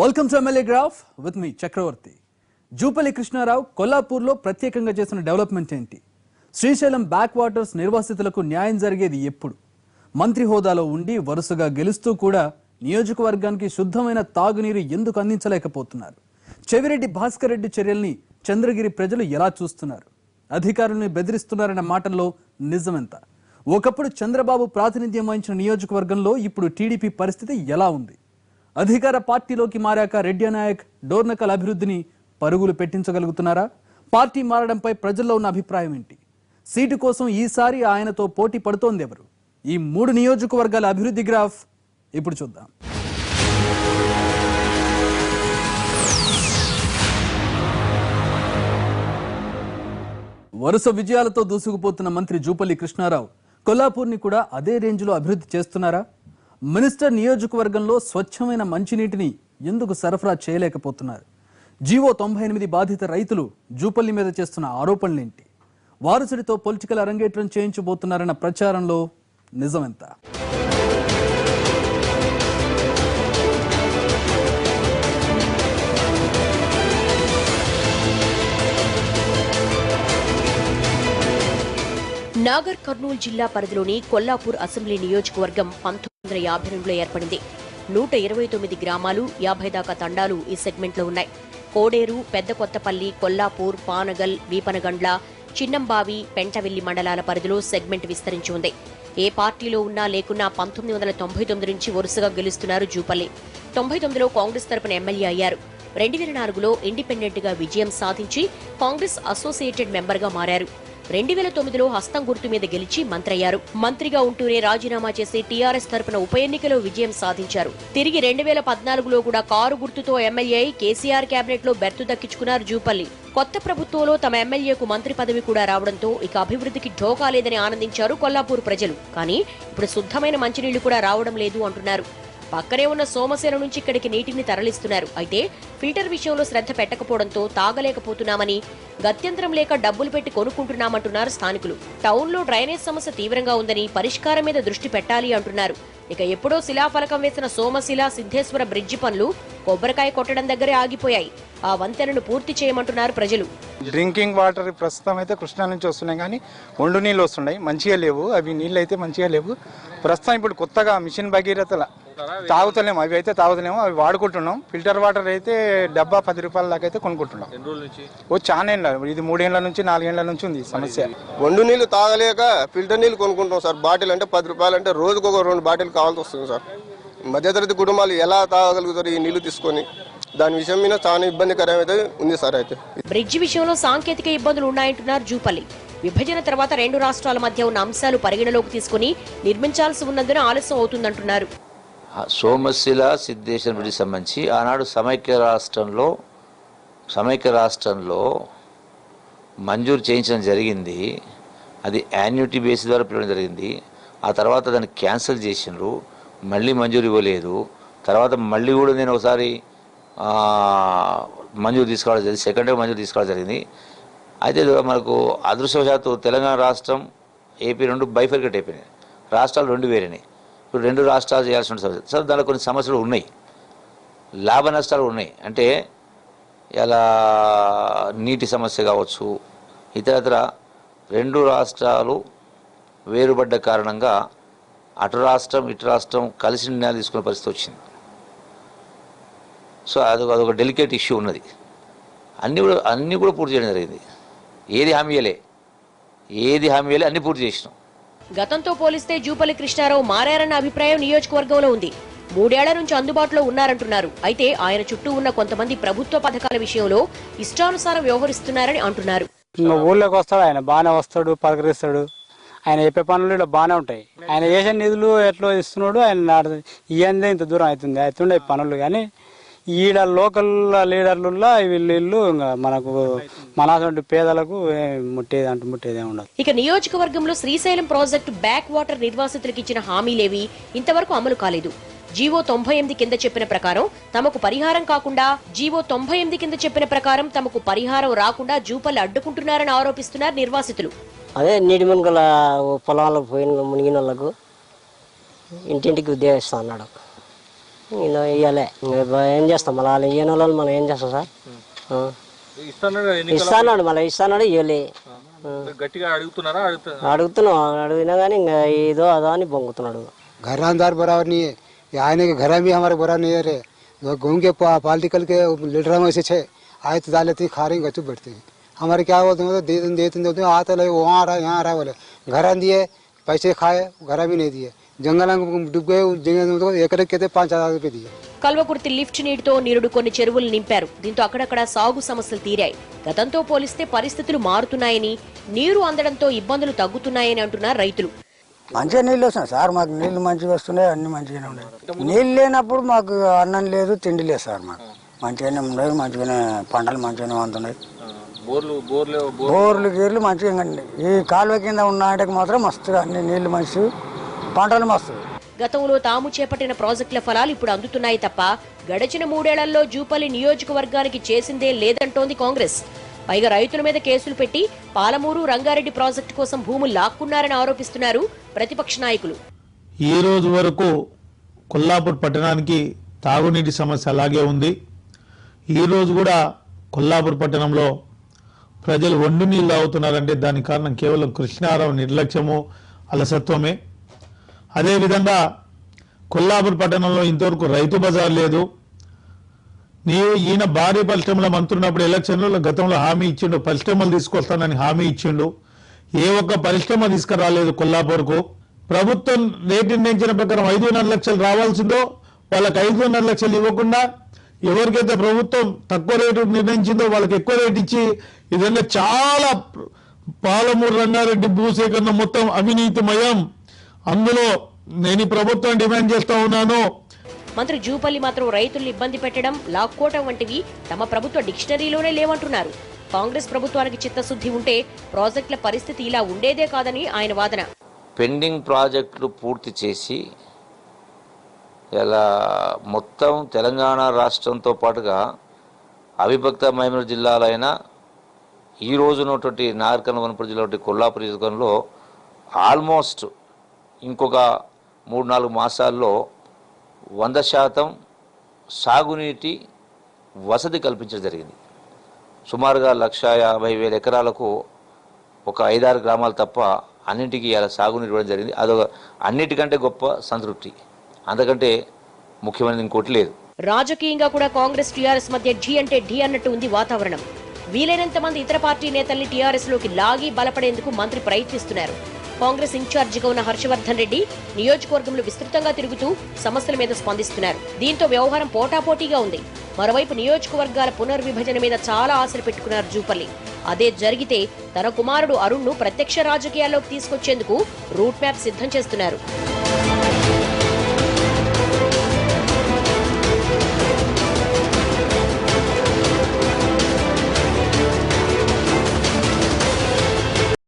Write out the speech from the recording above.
Welcome to MLA graph with me Chakravarthi. Jupally Krishnarao కొల్లాపూర్లో ప్రత్యేకంగా చేసిన డెవలప్మెంట్ ఏంటి? శ్రీశైలం బ్యాక్ వాటర్స్ నిర్వాసితులకు న్యాయం జరిగేది ఎప్పుడు? మంత్రి హోదాలో ఉండి వరుసగా గెలుస్తూ కూడా నియోజకవర్గానికి శుద్ధమైన తాగునీరు ఎందుకు అందించలేకపోతున్నారు? చెవిరెడ్డి భాస్కర్ రెడ్డి చర్యల్ని చంద్రగిరి ప్రజలు ఎలా చూస్తున్నారు? అధికారుల్ని బెదిరిస్తున్నారన్న మాటల్లో నిజమెంత? ఒకప్పుడు చంద్రబాబు ప్రాతినిధ్యం వహించిన నియోజకవర్గంలో ఇప్పుడు టీడీపీ పరిస్థితి ఎలా ఉంది? అధికార పార్టీలోకి మారాక రెడ్డి నాయక్ డోర్నకల్ అభివృద్ధిని పరుగులు పెట్టించగలుగుతున్నారా? పార్టీ మారడంపై ప్రజల్లో ఉన్న అభిప్రాయం ఏంటి? సీటు కోసం ఈసారి ఆయనతో పోటీ పడుతోంది ఎవరు? ఈ మూడు నియోజకవర్గాల అభివృద్ధి గ్రాఫ్ ఇప్పుడు చూద్దాం. వరుస విజయాలతో దూసుకుపోతున్న మంత్రి జూపల్లి కృష్ణారావు కొల్లాపూర్ని కూడా అదే రేంజ్లో అభివృద్ధి చేస్తున్నారా? మినిస్టర్ నియోజకవర్గంలో స్వచ్ఛమైన మంచినీటిని ఎందుకు సరఫరా చేయలేకపోతున్నారు? జీవో 98 బాధిత రైతులు జూపల్లి మీద చేస్తున్న ఆరోపణలేంటి? వారసుడితో పొలిటికల్ అరంగేట్రం చేయించబోతున్నారన్న ప్రచారంలో నిజమెంత? నాగర్ కర్నూలు జిల్లా పరిధిలోని కొల్లాపూర్ అసెంబ్లీ నియోజకవర్గం 1952లో ఏర్పడింది. 129 గ్రామాలు, 50 దాకా తండాలు ఈ సెగ్మెంట్లో ఉన్నాయి. కోడేరు, పెద్ద కొత్తపల్లి, కొల్లాపూర్, పానగల్, వీపనగండ్ల, చిన్నంబావి, పెంటవెల్లి మండలాల పరిధిలో సెగ్మెంట్ విస్తరించి ఉంది. ఏ పార్టీలో ఉన్నా లేకున్నా 1999 నుంచి వరుసగా గెలుస్తున్నారు జూపల్లి. 99లో కాంగ్రెస్ తరపున ఎమ్మెల్యే అయ్యారు. 2004లో ఇండిపెండెంట్ గా విజయం సాధించి కాంగ్రెస్ అసోసియేటెడ్ మెంబర్ గా మారారు. 2009లో హస్తం గుర్తు మీద గెలిచి మంత్రి అయ్యారు. మంత్రిగా ఉంటూనే రాజీనామా చేసి టీఆర్ఎస్ తరపున ఉప ఎన్నికలో విజయం సాధించారు. తిరిగి 2014లో కూడా కారు గుర్తుతో ఎమ్మెల్యే అయి కేసీఆర్ కేబినెట్ లో బెర్తు దక్కించుకున్నారు జూపల్లి. కొత్త ప్రభుత్వంలో తమ ఎమ్మెల్యేకు మంత్రి పదవి కూడా రావడంతో ఇక అభివృద్ధికి ఢోకా లేదని ఆనందించారు కొల్లాపూర్ ప్రజలు. కానీ ఇప్పుడు శుద్ధమైన మంచినీళ్లు కూడా రావడం లేదు అంటున్నారు. పక్కనే ఉన్న సోమశేల నుంచి ఇక్కడికి నీటిని తరలిస్తున్నారు. అయితే ఫిల్టర్ విషయంలో శ్రద్ధ పెట్టకపోవడంతో తాగలేకపోతున్నామని, గత్యంతరం లేక డబ్బులు పెట్టి కొనుక్కుంటున్నామంటున్నారు స్థానికులు. టౌన్లో డ్రైనేజ్ సమస్య తీవ్రంగా ఉందని, పరిష్కారం మీద దృష్టి పెట్టాలి అంటున్నారు. ఇక ఎప్పుడో శిలాఫలకం వేసిన సోమశిల సిద్ధేశ్వర బ్రిడ్జి పనులు కొబ్బరికాయ కొట్టడం దగ్గరే ఆగిపోయాయి. ఆ వంతెనను పూర్తి చేయమంటున్నారు ప్రజలు. డ్రింకింగ్ వాటర్ ప్రస్తుతం అయితే కృష్ణా నుంచి వస్తున్నాయి, కానీ ఒండు నీళ్ళు వస్తున్నాయి, మంచిగా లేవు. అవి నీళ్ళు అయితే మంచిగా లేవు. ప్రస్తుతం ఇప్పుడు కొత్తగా మిషన్ భగీరథ తాగుతలేము, అవి అయితే తాగుతలేము, అవి వాడుకుంటున్నాం. ఫిల్టర్ వాటర్ అయితే డబ్బా 10 రూపాయల దాకా అయితే కొనుక్కుంటున్నాం. చాలా ఏళ్ళ, ఇది 3 ఏళ్ల నుంచి 4 ఏళ్ల నుంచి ఉంది సమస్య. ఒండు నీళ్ళు తాగలేక ఫిల్టర్ నీళ్ళు కొనుక్కుంటాం సార్. బాటిల్ అంటే 10 రూపాయలు, అంటే రోజుకు ఒక 2 బాటిల్ కావాల్సి వస్తుంది సార్. మధ్యతరగతి కుటుంబాలు ఎలా తాగలుగుతారు ఈ నీళ్లు తీసుకొని? దాని విషయం మీద చాలా ఇబ్బందికరం అయితే ఉంది సార్. అయితే బ్రిడ్జి విషయంలో సాంకేతిక ఇబ్బందులు ఉన్నాయంటున్నారు జూపల్లి. విభజన తర్వాత 2 రాష్ట్రాల మధ్య ఉన్న అంశాలు పరిగణలోకి తీసుకుని నిర్మించాల్సి ఉన్నందున ఆలస్యం అవుతుందంటున్నారు. సోమశిల సిద్ధేశ్వర బ్రిడ్జికి సంబంధించి ఆనాడు సమైక్య రాష్ట్రంలో మంజూరు చేయించడం జరిగింది. అది యాన్యుటీ బేస్ ద్వారా పిలవడం జరిగింది. ఆ తర్వాత దాన్ని క్యాన్సిల్ చేసినారు, మళ్ళీ మంజూరు ఇవ్వలేదు. తర్వాత మళ్ళీ కూడా నేను ఒకసారి మంజూరు తీసుకోవడం జరిగింది, సెకండ్ టైం మంజూరు తీసుకోవడం జరిగింది. అయితే మనకు అదృష్టవశాత్తు తెలంగాణ రాష్ట్రం, ఏపీ 2 బైఫర్కేట్ అయిపోయినాయి. రాష్ట్రాలు 2 వేరేనాయి. ఇప్పుడు 2 రాష్ట్రాలు చేయాల్సి ఉంటుంది సార్. దానిలో కొన్ని సమస్యలు ఉన్నాయి, లాభ నష్టాలు ఉన్నాయి. అంటే ఇలా నీటి సమస్య కావచ్చు, ఇతరత్ర 2 రాష్ట్రాలు వేరుపడ్డ కారణంగా అటు రాష్ట్రం ఇటు రాష్ట్రం కలిసి నిర్ణయాలు తీసుకునే పరిస్థితి వచ్చింది. సో అదొక డెలికేట్ ఇష్యూ ఉన్నది. అన్నీ కూడా పూర్తి చేయడం జరిగింది. ఏది హామీ ఇవ్వలే అన్ని పూర్తి చేసినాం. గతంతో పోలిస్తే జూపల్లి కృష్ణారావు మారారన్న అభిప్రాయం నియోజకవర్గంలో ఉంది. 3 ఏళ్ల నుంచి అందుబాటులో ఉన్నారంటున్నారు. అయితే ఆయన చుట్టూ ఉన్న కొంతమంది ప్రభుత్వ పథకాల విషయంలో ఇష్టానుసారం వ్యవహరిస్తున్నారని అంటున్నారు. ఊళ్ళోకి వస్తాడు, ఆయన బాగానే వస్తాడు, పలకరిస్తాడు. ఆయన చెప్పే పనులు ఇలా బాగానే ఉంటాయి. ఆయన చేసే నిధులు ఎట్లా ఇస్తున్నాడు, ఆయన ఇవన్నీ ఇంత దూరం అవుతుండే పనులు. కానీ ఈడ లోకల్ లీడర్లలో వీళ్ళు మనకు మనటువంటి పేదలకు ముట్టేదే ఉండదు. ఇక నియోజకవర్గంలో శ్రీశైలం ప్రాజెక్టు బ్యాక్ వాటర్ నిర్వాసితులకు ఇచ్చిన హామీలేవి ఇంతవరకు అమలు కాలేదు. జీవో 98 కింద చెప్పిన ప్రకారం తమకు పరిహారం కాకుండా జీవో 98 కింద చెప్పిన ప్రకారం తమకు పరిహారం రాకుండా జూపల్లి అడ్డుకుంటున్నారని ఆరోపిస్తున్నారు నిర్వాసితులు. అదే నీటి మునుగల పొలాలకు పోయిన మునిగిన వాళ్ళకు ఇంటింటికి ఉద్యోగిస్తా అన్నాడు. ఇలా ఇవ్వలే ఏం చేస్తాం మళ్ళీ వాళ్ళు ఇయ్యని వాళ్ళు మనం ఏం చేస్తాం సార్ ఇస్తాన్నాడు మళ్ళీ ఇస్తాన్నాడు ఇవ్వలే అడుగుతున్నాం అడిగినా కానీ ఇంకా ఏదో అదో అని బొంగుతున్నాడు घरानदार बराबर नहीं है ये आने के घर भी हमारे बराबर नहीं है रे घूम के पॉलिटिकल के लीडर में से छे आए तो डालते खा रहे गचू बैठते हैं हमारे क्या बोलते हैं देते आता लगे वहाँ आ रहा है यहाँ आ रहा है बोले घर दिए पैसे खाए घर भी नहीं दिए जंगल डूब गए जंगल एक कहते 5,000 रुपये दिए కల్వకుర్తి లిఫ్ట్ నీటితో నిరుడు కొన్ని చెరువులు నింపారు. దీంతో అక్కడక్కడ సాగు సమస్యలు తీరాయి. గతంతో పోలిస్తే పరిస్థితులు మారుతున్నాయని, నీరు అందడంతో ఇబ్బందులు తగ్గుతున్నాయని అంటున్నారు రైతులు. మంచిగా నీళ్ళు వస్తున్నాయి సార్, మాకు నీళ్లు మంచిగా వస్తున్నాయి, అన్ని మంచిగానే ఉన్నాయి. నీళ్ళు లేనప్పుడు మాకు అన్నం లేదు, తిండి లేదు సార్. మాకు మంచిగానే ఉన్నాయి, మంచిగానే పంటలు మంచిగానే వంతున్నాయి. బోర్లు గీర్లు మంచిగా ఈ కాలువ కింద ఉన్న ఆటకి మాత్రం మస్తుగా అన్ని నీళ్లు మంచి పంటలు మస్తు. గతంలో తాము చేపట్టిన ప్రాజెక్టుల ఫలాలు ఇప్పుడు అందుతున్నాయి తప్ప గడిచిన 3 ఏళ్లలో జూపల్లి నియోజకవర్గానికి చేసిందే లేదంటోంది కాంగ్రెస్. పైగా రైతుల మీద కేసులు పెట్టి పాలమూరు రంగారెడ్డి ప్రాజెక్టు కోసం భూములు లాక్కున్నారని ఆరోపిస్తున్నారు ప్రతిపక్ష నాయకులు. ఈ రోజు వరకు కొల్లాపూర్ పట్టణానికి తాగునీటి సమస్య అలాగే ఉంది. ఈ రోజు కూడా కొల్లాపూర్ పట్టణంలో ప్రజలు ఒండు నీళ్ళు తాగుతున్నారంటే దానికి కారణం కేవలం కృష్ణారావు నిర్లక్ష్యము, అలసత్వమే. అదేవిధంగా కొల్లాపూర్ పట్టణంలో ఇంతవరకు రైతు బజార్ లేదు. ఈయన భారీ పరిశ్రమల మంత్రున్నప్పుడు ఎలక్షన్లలో గతంలో హామీ ఇచ్చిండు, పరిశ్రమలు తీసుకొస్తానని హామీ ఇచ్చిండు. ఏ ఒక్క పరిశ్రమ తీసుకురాలేదు కొల్లాపూర్కు. ప్రభుత్వం రేటు నిర్ణయించిన ప్రకారం 5.5 లక్షలు రావాల్సిందో వాళ్ళకి 5.5 లక్షలు ఇవ్వకుండా ఎవరికైతే ప్రభుత్వం తక్కువ రేటు నిర్ణయించిందో వాళ్ళకి ఎక్కువ రేటు ఇచ్చి ఈ విధంగా చాలా పాలమూరు రంగారెడ్డి భూసేకరణ మొత్తం అవినీతిమయం. అందులో నేను ఈ ప్రభుత్వం డిమాండ్ చేస్తా ఉన్నాను. మంత్రి జూపల్లి మాత్రం రైతుల్ని ఇబ్బంది పెట్టడం, లాక్కోవటం వంటివి తమ ప్రభుత్వ డిక్షనరీలోనే లేవంటున్నారు. కాంగ్రెస్ ప్రభుత్వానికి చిత్తశుద్ధి ఉంటే ప్రాజెక్టుల పరిస్థితి ఇలా ఉండేదే కాదని ఆయన వాదన. పెండింగ్ ప్రాజెక్టులు పూర్తి చేసి ఇలా మొత్తం తెలంగాణ రాష్ట్రంతో పాటుగా అవిభక్త మైమూర్ జిల్లాలైన ఈ రోజునటువంటి నాగర్కర్నూల్ వనపర్తి జిల్లా కొల్లాపూర్ నియోజకవర్గంలో ఆల్మోస్ట్ ఇంకొక 3-4 మాసాల్లో 100% సాగునీటి వసతి కల్పించడం జరిగింది. సుమారుగా 1,50,000 ఎకరాలకు ఒక 5-6 గ్రామాలు తప్ప అన్నింటికీ ఇలా సాగునీరు ఇవ్వడం జరిగింది. అదొక అన్నిటికంటే గొప్ప సంతృప్తి, అంతకంటే ముఖ్యమైనది ఇంకోటి లేదు. రాజకీయంగా కూడా కాంగ్రెస్ టీఆర్ఎస్ మధ్య ఢీ అంటే ఢీ అన్నట్టు ఉంది వాతావరణం. వీలైనంత మంది ఇతర పార్టీ నేతల్ని టీఆర్ఎస్ లోకి లాగి బలపడేందుకు మంత్రి ప్రయత్నిస్తున్నారు. కాంగ్రెస్ ఇన్ఛార్జిగా ఉన్న హర్షవర్ధన్ రెడ్డి నియోజకవర్గంలో విస్తృతంగా తిరుగుతూ సమస్యల మీద స్పందిస్తున్నారు. దీంతో వ్యవహారం పోటాపోటీగా ఉంది. మరోవైపు నియోజకవర్గాల పునర్విభజన మీద చాలా ఆశలు పెట్టుకున్నారు జూపల్లి. అదే జరిగితే తన కుమారుడు అరుణ్ను ప్రత్యక్ష రాజకీయాల్లోకి తీసుకొచ్చేందుకు రూట్ మ్యాప్ సిద్ధం చేస్తున్నారు.